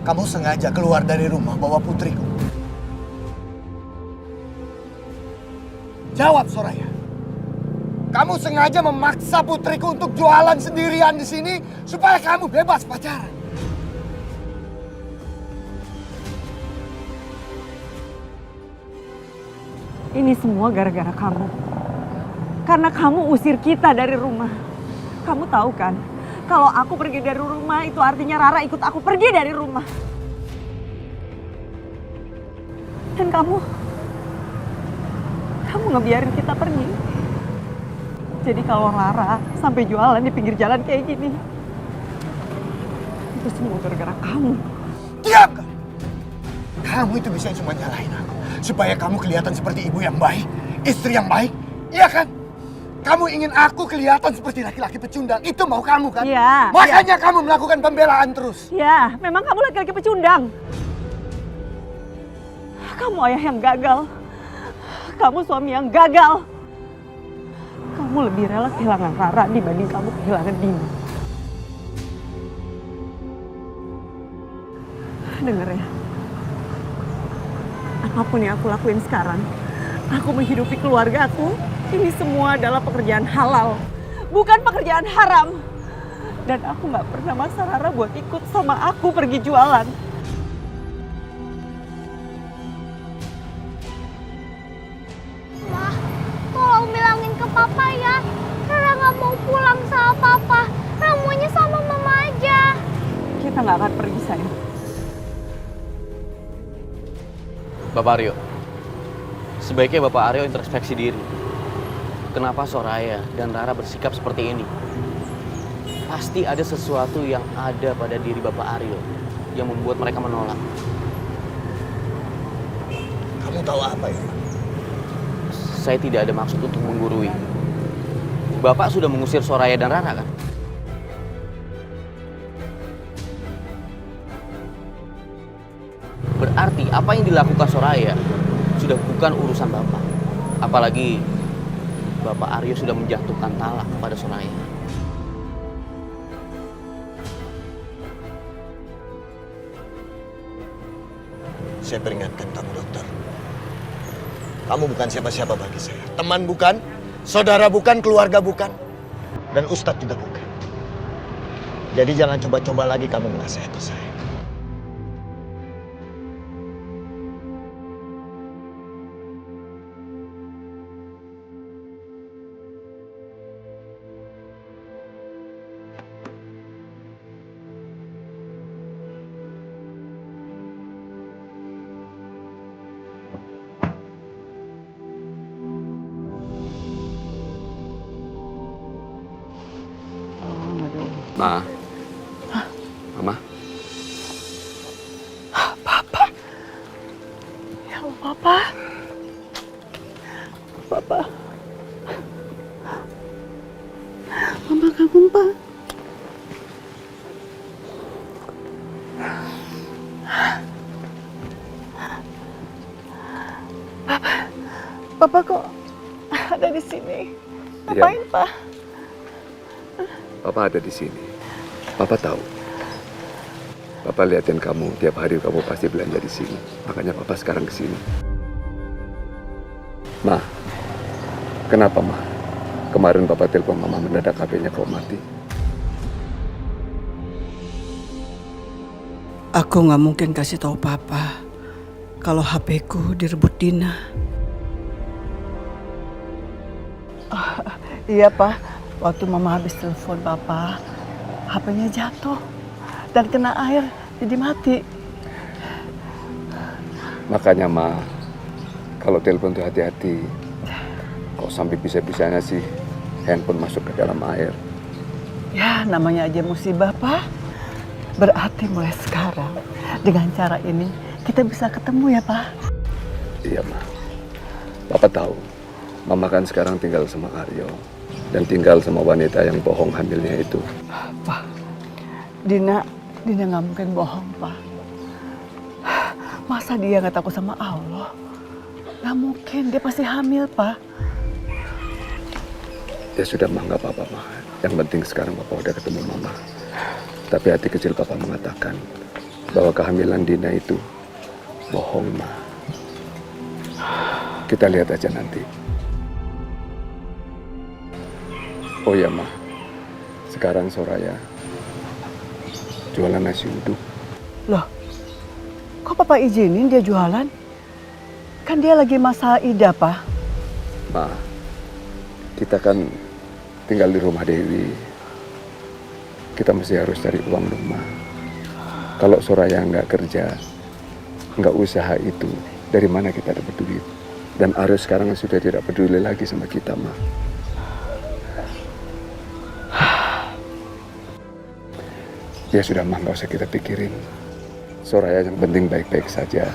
Kamu sengaja keluar dari rumah bawa putriku. Jawab, Soraya. Kamu sengaja memaksa putriku untuk jualan sendirian di sini supaya kamu bebas pacaran. Ini semua gara-gara kamu. Karena kamu usir kita dari rumah. Kamu tahu kan, kalau aku pergi dari rumah itu artinya Rara ikut aku pergi dari rumah. Dan kamu ngebiarin kita pergi. Jadi kalau Rara sampai jualan di pinggir jalan kayak gini, itu semua gara-gara kamu. Diam kamu! Kamu itu bisa cuma nyalahin aku. Supaya kamu kelihatan seperti ibu yang baik, istri yang baik, iya kan? Kamu ingin aku kelihatan seperti laki-laki pecundang, itu mau kamu kan? Iya. Makanya kamu melakukan pembelaan terus. Ya, memang kamu laki-laki pecundang. Kamu ayah yang gagal. Kamu suami yang gagal. Kamu lebih rela kehilangan Rara dibanding kamu kehilangan Dina. Dengar ya. Apapun yang aku lakuin sekarang, aku menghidupi keluarga aku, ini semua adalah pekerjaan halal, bukan pekerjaan haram. Dan aku gak pernah maksa Rara buat ikut sama aku pergi jualan. Ma, tolong bilangin ke Papa ya. Rara gak mau pulang sama Papa. Rara maunya sama Mama aja. Kita gak akan pergi, sayang. Bapak Aryo, sebaiknya Bapak Aryo introspeksi diri. Kenapa Soraya dan Rara bersikap seperti ini? Pasti ada sesuatu yang ada pada diri Bapak Aryo yang membuat mereka menolak. Kamu tahu apa ya? Saya tidak ada maksud untuk menggurui. Bapak sudah mengusir Soraya dan Rara kan? Berarti apa yang dilakukan Soraya sudah bukan urusan Bapak. Apalagi Bapak Aryo sudah menjatuhkan talak kepada Soraya. Saya peringatkan kamu, dokter. Kamu bukan siapa-siapa bagi saya. Teman bukan, saudara bukan, keluarga bukan, dan ustadz juga bukan. Jadi jangan coba-coba lagi kamu menasihati saya. Ma, Mama, Papa. Ya Allah, Papa. Papa. Mama kangen, Pak. Papa kok ada di sini? Ngapain, Iya. Pak? Papa ada di sini. Papa tahu. Papa liatin kamu tiap hari, kamu pasti belanja di sini. Makanya Papa sekarang ke sini. Ma, kenapa Ma? Kemarin Papa telepon Mama mendadak HP-nya kau mati. Aku nggak mungkin kasih tahu Papa kalau HP-ku direbut Dina. Iya, Pak. Waktu Mama habis telepon Papa, HP-nya jatuh dan kena air, jadi mati. Makanya Ma, kalau telepon tuh hati-hati. Kok sampai bisa-bisanya sih handphone masuk ke dalam air. Ya, namanya aja musibah, Pak. Berarti mulai sekarang, dengan cara ini, kita bisa ketemu ya, Pak? Iya Ma. Papa tahu, Mama kan sekarang tinggal sama Aryo. Dan tinggal sama wanita yang bohong hamilnya itu. Pak, Dina nggak mungkin bohong, Pak. Masa dia nggak takut sama Allah? Nggak mungkin, dia pasti hamil, Pak. Ya sudah Ma, nggak apa-apa Ma. Yang penting sekarang Papa udah ketemu Mama. Tapi hati kecil Papa mengatakan, bahwa kehamilan Dina itu bohong, Ma. Kita lihat aja nanti. Oh ya, Ma. Sekarang Soraya jualan nasi uduk. Loh, kok Papa izinin dia jualan? Kan dia lagi masa idah, Pak. Ma, kita kan tinggal di rumah Dewi. Kita mesti harus cari uang dong, Ma. Kalau Soraya nggak kerja, nggak usaha itu, dari mana kita dapat duit? Dan Aryo sekarang sudah tidak peduli lagi sama kita, Ma. Ya sudah, Ma, nggak usah kita pikirin. Soraya yang penting baik-baik saja.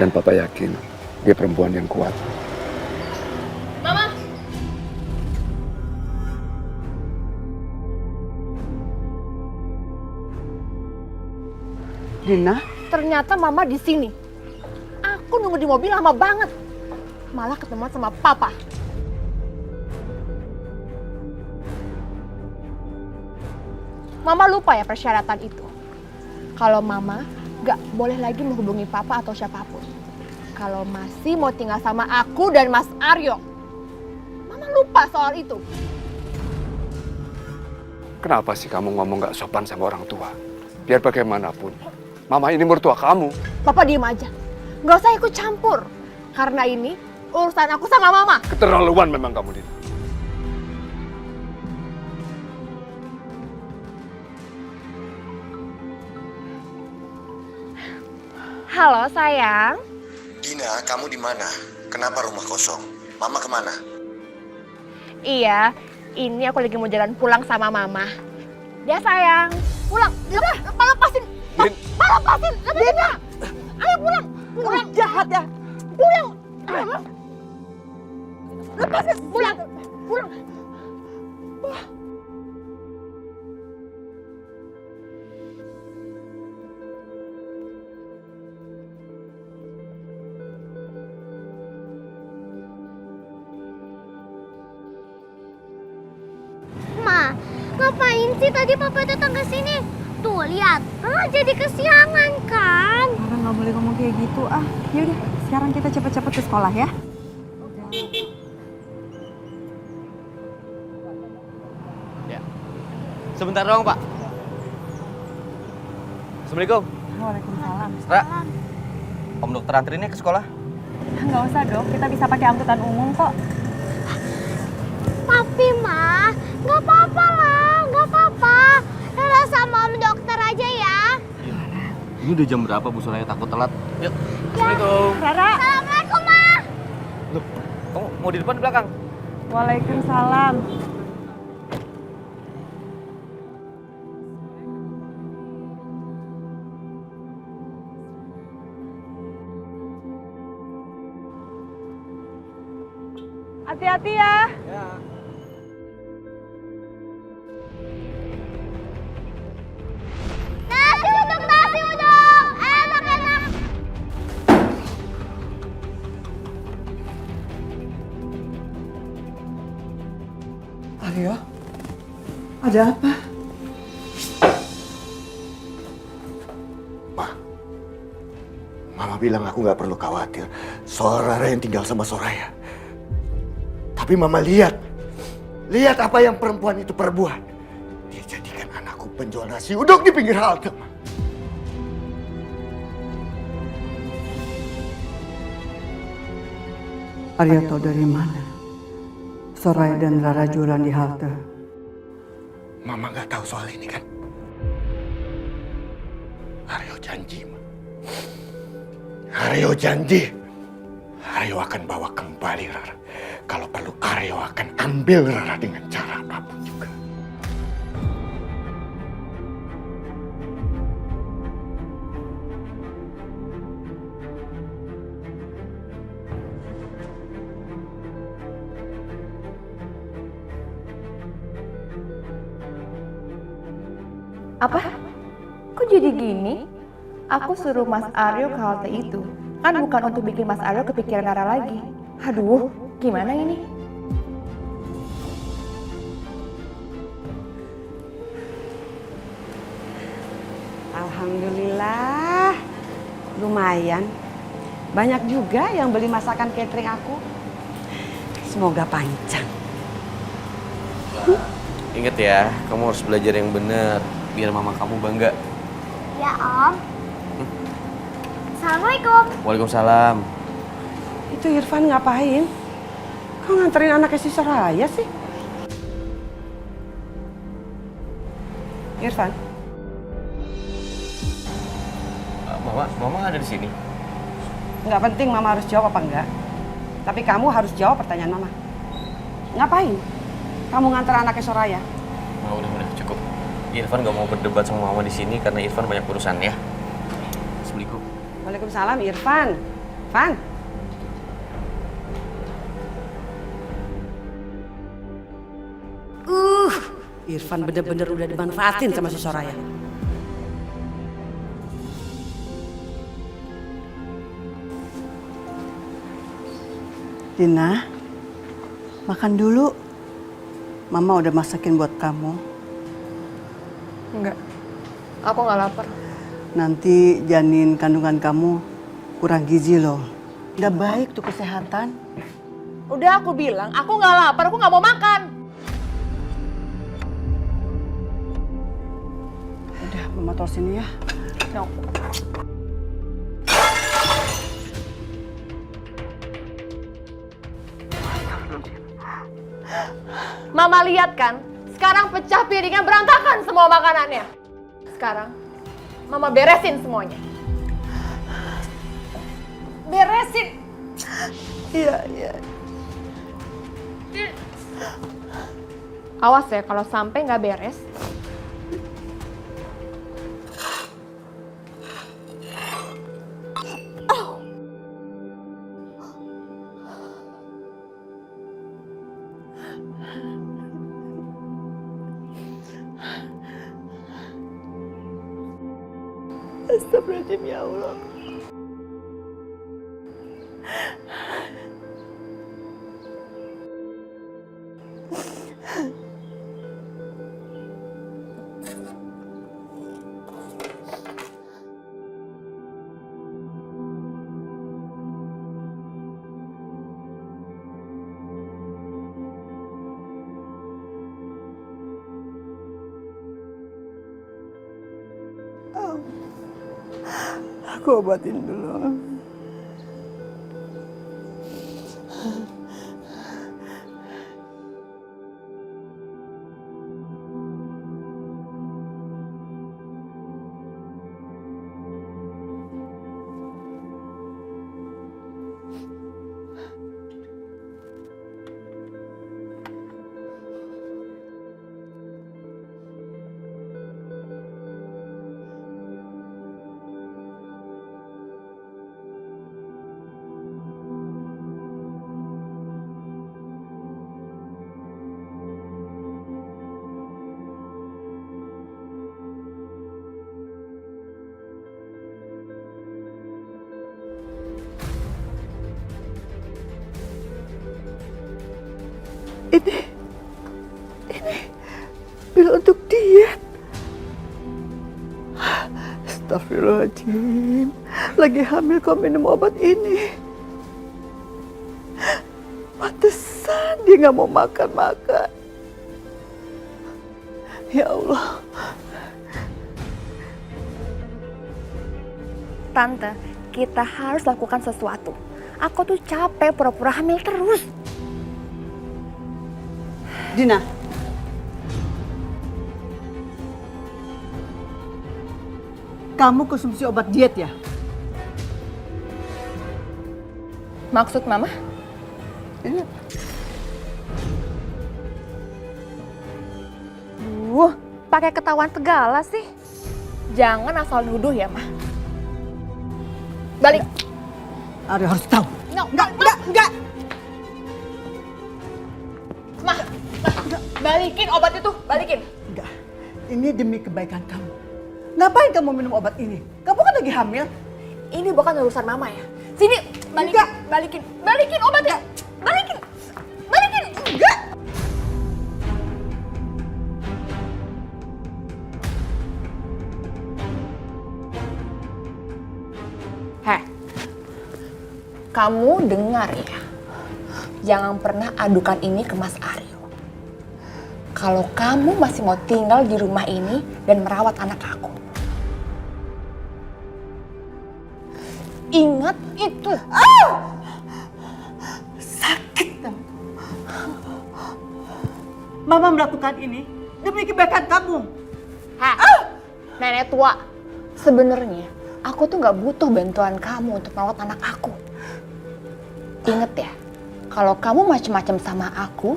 Dan Papa yakin dia perempuan yang kuat. Dina, Ternyata Mama di sini. Aku nunggu di mobil lama banget. Malah ketemuan sama Papa. Mama lupa ya persyaratan itu. Kalau Mama gak boleh lagi menghubungi Papa atau siapapun. Kalau masih mau tinggal sama aku dan Mas Aryo. Mama lupa soal itu. Kenapa sih kamu ngomong gak sopan sama orang tua? Biar bagaimanapun, Mama ini mertua kamu. Papa diem aja. Gak usah ikut campur. Karena ini urusan aku sama Mama. Keterlaluan memang kamu, Dina. Halo sayang. Dina, kamu di mana? Kenapa rumah kosong? Mama kemana? Iya, ini aku lagi mau jalan pulang sama Mama. Ya sayang, pulang. Lepasin. Din. Lepasin. Dina. Ayo pulang. Pulang. Jahat ya. Pulang. Lepasin. Pulang. Pulang. Ma, ngapain sih tadi Papa datang ke sini? Tuh, lihat. Jadi kesiangan kan? Rara nggak boleh ngomong kayak gitu ah. Yaudah, sekarang kita cepet-cepet ke sekolah ya. Ya. Sebentar doang, Pak. Assalamualaikum. Waalaikumsalam. Ra, Om dokter antrinnya ke sekolah. Nggak usah dok, kita bisa pakai angkutan umum kok. Tapi Ma, nggak apa-apa lah, nggak apa-apa. Rara sama Om Dokter aja ya. Ini udah jam berapa, Bu Soraya? Takut telat. Yuk. Assalamualaikum. Rara. Assalamualaikum, Ma. Loh, kamu mau di depan di belakang? Waalaikumsalam. Hati-hati ya. Nasi uduk. Enak-enak. Aryo, ada apa? Mama bilang aku nggak perlu khawatir soal Rara yang tinggal sama Soraya. Tapi Mama lihat apa yang perempuan itu perbuat. Dia jadikan anakku penjual nasi uduk di pinggir halte. Ma. Aryo tahu dari mana? Soraya dan Rara jualan di halte. Mama nggak tahu soal ini kan? Aryo janji, Ma. Aryo janji. Aryo akan bawa kembali Rara. Kalau perlu Aryo akan ambil Rara dengan cara apapun juga. Apa? Kok jadi gini? Aku suruh Mas Aryo ke halte itu. Kan bukan untuk bikin Mas Aryo kepikiran Rara lagi. Aduh, gimana ini? Alhamdulillah, Lumayan. Banyak juga yang beli masakan catering aku. Semoga panjang. Ingat ya, kamu harus belajar yang benar biar mama kamu bangga. Ya Om. Assalamualaikum. Waalaikumsalam. Itu Irfan ngapain? Kok nganterin anaknya si Soraya sih? Irfan, Mama ada di sini. nggak penting Mama harus jawab apa enggak. Tapi kamu harus jawab pertanyaan Mama. Ngapain kamu nganter anaknya Soraya? Udah cukup. Irfan gak mau berdebat sama mama di sini karena Irfan banyak urusan ya. Assalamualaikum. Waalaikumsalam Irfan. Van. Irfan bener-bener udah dimanfaatin sama si Soraya. Dina, makan dulu. Mama udah masakin buat kamu. Enggak. Aku nggak lapar. Nanti janin kandungan kamu kurang gizi loh. Nggak baik tuh kesehatan. Udah aku bilang, aku nggak lapar, aku nggak mau makan. Udah, Mama taruh sini ya. Mama lihat kan, sekarang pecah piringnya berantakan semua makanannya. Sekarang, Mama beresin semuanya. Beresin. Iya. Awas ya, kalau sampai nggak beres. Astagfirullahaladzim ya Allah. Aku obatin dulu. Ini pil untuk diet. Astagfirullahaladzim. Lagi hamil kau minum obat ini. Pantesan dia nggak mau makan. Ya Allah. Tante, kita harus lakukan sesuatu. Aku tuh capek pura-pura hamil terus. Dina. Kamu konsumsi obat diet ya? Maksud Mama? Ini. Pakai ketahuan segala sih. Jangan asal nuduh ya, Ma. Balik. Aryo harus tahu. Enggak. Ma, balikin obat itu, balikin. Enggak. Ini demi kebaikan kamu. Ngapain kamu minum obat ini? Kamu kan lagi hamil. Ini bukan urusan Mama ya. Sini, balikin obatnya. Balikin. Enggak. Kamu dengar ya, jangan pernah adukan ini ke Mas Aryo. Kalau kamu masih mau tinggal di rumah ini dan merawat anak aku. Ingat itu. Sakit kamu. Mama melakukan ini demi kebaikan kamu. Nenek tua, sebenarnya aku tuh nggak butuh bantuan kamu untuk merawat anak aku. Ingat ya, kalau kamu macam-macam sama aku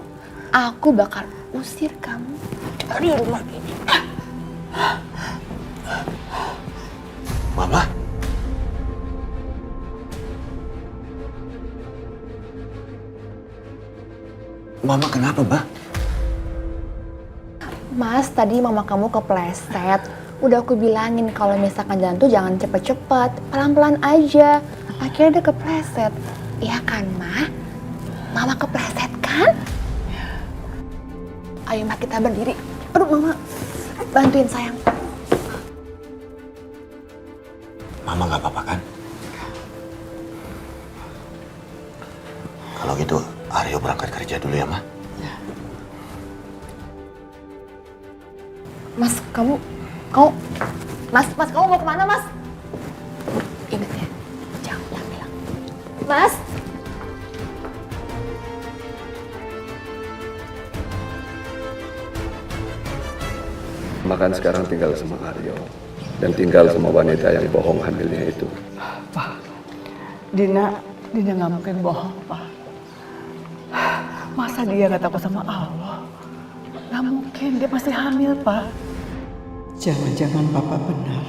bakal usir kamu dari rumah ini. Mama? Mama kenapa, Mbak? Mas, tadi mama kamu kepleset. Udah aku bilangin kalau misalkan jalan tuh jangan cepet-cepet, pelan-pelan aja. Akhirnya dia kepleset. Iya kan, Ma? Mama kepleset kan? Ayo, Ma, kita berdiri. Aduh, Mama. Bantuin, sayang. Mama nggak apa-apa kan? Kalau gitu, Aryo berangkat kerja dulu ya, Ma? Mas, Mas, kamu mau kemana, Mas? Ingat ya, jangan bilang. Mas! Makan sekarang tinggal sama Aryo. Dan tinggal sama wanita yang bohong hamilnya itu. Pak, Dina nggak mungkin bohong, Pak. Masa dia nggak takut sama Allah? Nggak mungkin, dia pasti hamil, Pak. Jangan-jangan Papa benar.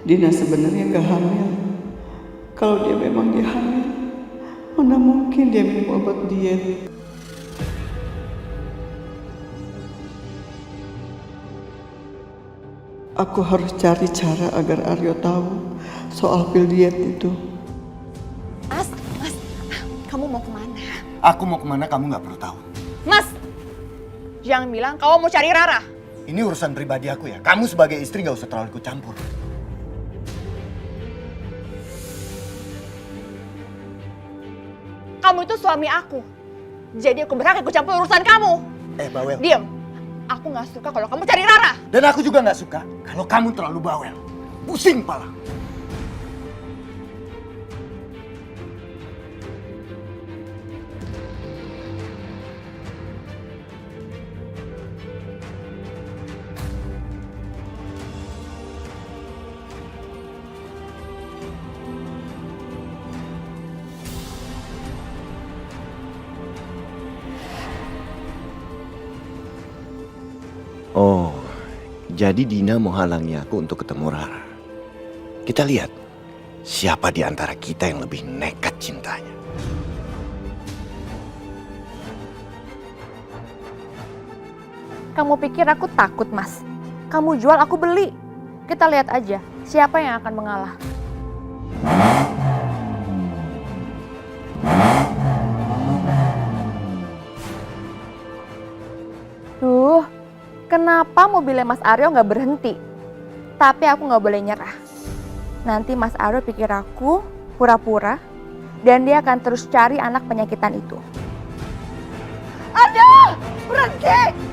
Dina sebenarnya nggak hamil. Kalau dia memang dia hamil, mana mungkin dia minum obat diet. Aku harus cari cara agar Aryo tahu soal pil diet itu. Mas, kamu mau kemana? Aku mau kemana kamu nggak perlu tahu. Mas, jangan bilang kamu mau cari Rara. Ini urusan pribadi aku ya. Kamu sebagai istri nggak usah terlalu ikut campur. Kamu itu suami aku. Jadi aku berhak ikut campur urusan kamu. Bawel. Diam. Aku nggak suka kalau kamu cari Rara. Dan aku juga nggak suka kalau kamu terlalu bawel. Pusing pala. Oh, jadi Dina mau halangi aku untuk ketemu Rara. Kita lihat siapa di antara kita yang lebih nekat cintanya. Kamu pikir aku takut, Mas? Kamu jual, aku beli. Kita lihat aja siapa yang akan mengalah. Duh, kenapa mobilnya Mas Aryo nggak berhenti? Tapi aku nggak boleh nyerah. Nanti Mas Aryo pikir aku pura-pura dan dia akan terus cari anak penyakitan itu. Aduh, berhenti!